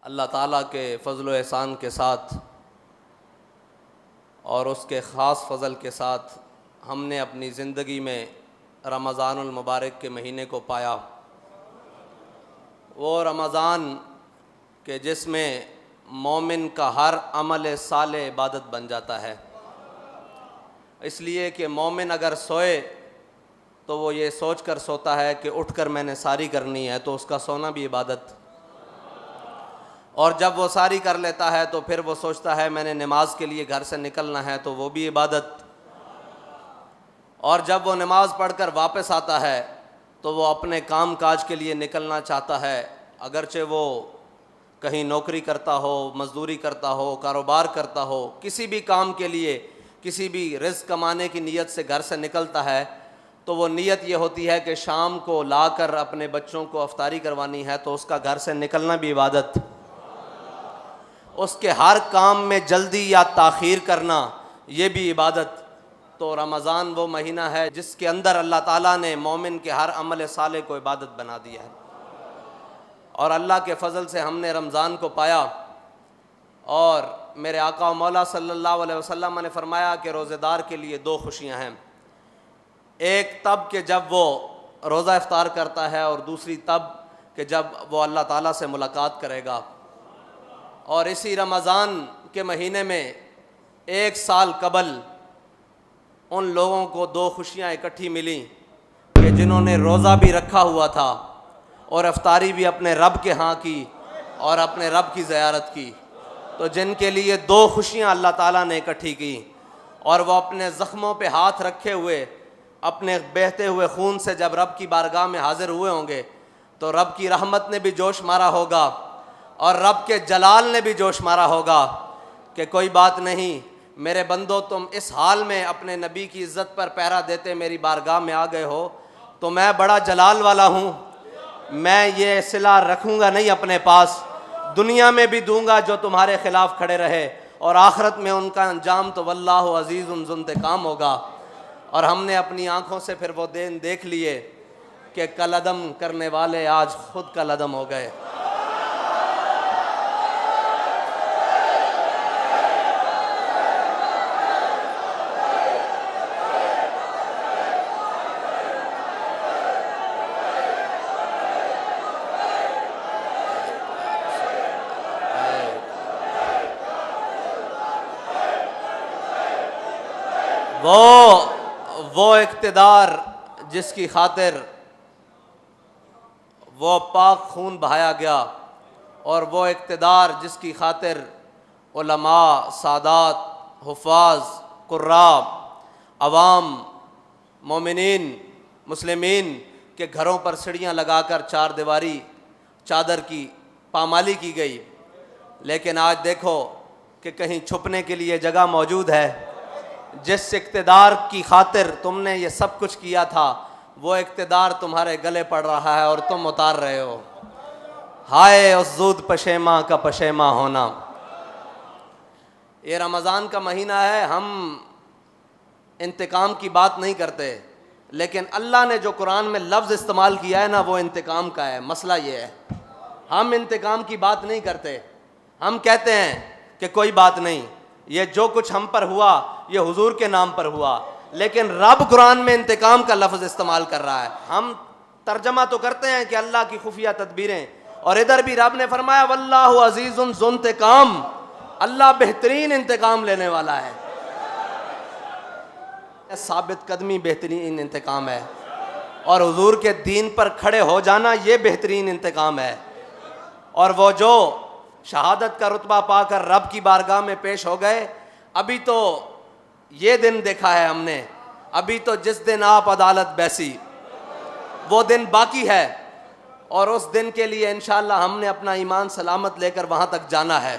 अल्लाह ताला के फ़ज़ल व एहसान के साथ और उसके ख़ास फ़ज़ल के साथ हमने अपनी ज़िंदगी में रमज़ानुल मुबारक के महीने को पाया। वो रमज़ान के जिसमें मोमिन का हर अमल साले इबादत बन जाता है, इसलिए कि मोमिन अगर सोए तो वो ये सोच कर सोता है कि उठकर मैंने सारी करनी है, तो उसका सोना भी इबादत। और जब वो सारी कर लेता है तो फिर वो सोचता है मैंने नमाज के लिए घर से निकलना है, तो वो भी इबादत। और जब वो नमाज पढ़कर वापस आता है तो वो अपने काम काज के लिए निकलना चाहता है, अगरचे वो कहीं नौकरी करता हो, मजदूरी करता हो, कारोबार करता हो, किसी भी काम के लिए, किसी भी रिज़्क़ कमाने की नीयत से घर से निकलता है, तो वो नीयत ये होती है कि शाम को लाकर अपने बच्चों को अफ्तारी करवानी है, तो उसका घर से निकलना भी इबादत। उसके हर काम में जल्दी या ताख़ीर करना ये भी इबादत। तो रमज़ान वो महीना है जिसके अंदर अल्लाह ताला ने मोमिन के हर अमल साले को इबादत बना दिया है। और अल्लाह के फ़ज़ल से हमने रमज़ान को पाया। और मेरे आका व मौला सल्लल्लाहु अलैहि वसल्लम ने फरमाया कि रोज़ेदार के लिए दो खुशियाँ हैं, एक तब कि जब वो रोज़ा इफ्तार करता है, और दूसरी तब कि जब वो अल्लाह ताला से मुलाकात करेगा। और इसी रमज़ान के महीने में एक साल कबल उन लोगों को दो खुशियाँ इकट्ठी मिली कि जिन्होंने रोज़ा भी रखा हुआ था और इफ्तारी भी अपने रब के यहाँ की और अपने रब की ज़ियारत की। तो जिनके लिए दो खुशियाँ अल्लाह ताला ने इकट्ठी की, और वह अपने ज़ख्मों पे हाथ रखे हुए अपने बहते हुए खून से जब रब की बारगाह में हाज़िर हुए होंगे, तो रब की रहमत ने भी जोश मारा होगा और रब के जलाल ने भी जोश मारा होगा कि कोई बात नहीं मेरे बंदो, तुम इस हाल में अपने नबी की इज़्ज़त पर पहरा देते मेरी बारगाह में आ गए हो, तो मैं बड़ा जलाल वाला हूँ, मैं ये सिला रखूँगा नहीं अपने पास, दुनिया में भी दूंगा जो तुम्हारे ख़िलाफ़ खड़े रहे, और आखिरत में उनका अंजाम तो वल्लाहु अज़ीज़ुन ज़ुंतिक़ाम होगा। और हमने अपनी आँखों से फिर वो दिन देख लिए कि कलअदम करने वाले आज खुद कलअदम हो गए। वो इक़्तिदार जिसकी खातिर वो पाक खून बहाया गया, और वो इक़्तिदार जिसकी खातिर उलमा, सादात, हुफ़ाज़, कुर्रा, अवाम, मोमिनीन, मुस्लिमीन के घरों पर सीढ़ियाँ लगाकर चार दीवारी चादर की पामाली की गई। लेकिन आज देखो कि कहीं छुपने के लिए जगह मौजूद है। जिस इक़्तिदार की खातिर तुमने ये सब कुछ किया था, वो इक़्तिदार तुम्हारे गले पड़ रहा है और तुम उतार रहे हो। हाय उस ज़ूद पशेमा का पशेमा होना। ये रमज़ान का महीना है, हम इंतकाम की बात नहीं करते, लेकिन अल्लाह ने जो कुरान में लफ्ज़ इस्तेमाल किया है ना, वो इंतकाम का है। मसला ये है, हम इंतकाम की बात नहीं करते। हम कहते हैं कि कोई बात नहीं, ये जो कुछ हम पर हुआ ये हुजूर के नाम पर हुआ, लेकिन रब कुरान में इंतकाम का लफ्ज़ इस्तेमाल कर रहा है। हम तर्जमा तो करते हैं कि अल्लाह की खुफिया तदबीरें, और इधर भी रब ने फरमाया वल्लाहु अज़ीज़ुन ज़ुंतिक़ाम, अल्लाह बेहतरीन इंतकाम लेने वाला है। साबित कदमी बेहतरीन इंतकाम है, और हुजूर के दीन पर खड़े हो जाना ये बेहतरीन इंतकाम है। और वो जो शहादत का रुतबा पाकर रब की बारगाह में पेश हो गए, अभी तो ये दिन देखा है हमने, अभी तो जिस दिन आप अदालत बैसी वो दिन बाकी है, और उस दिन के लिए इंशाअल्लाह हमने अपना ईमान सलामत लेकर वहाँ तक जाना है।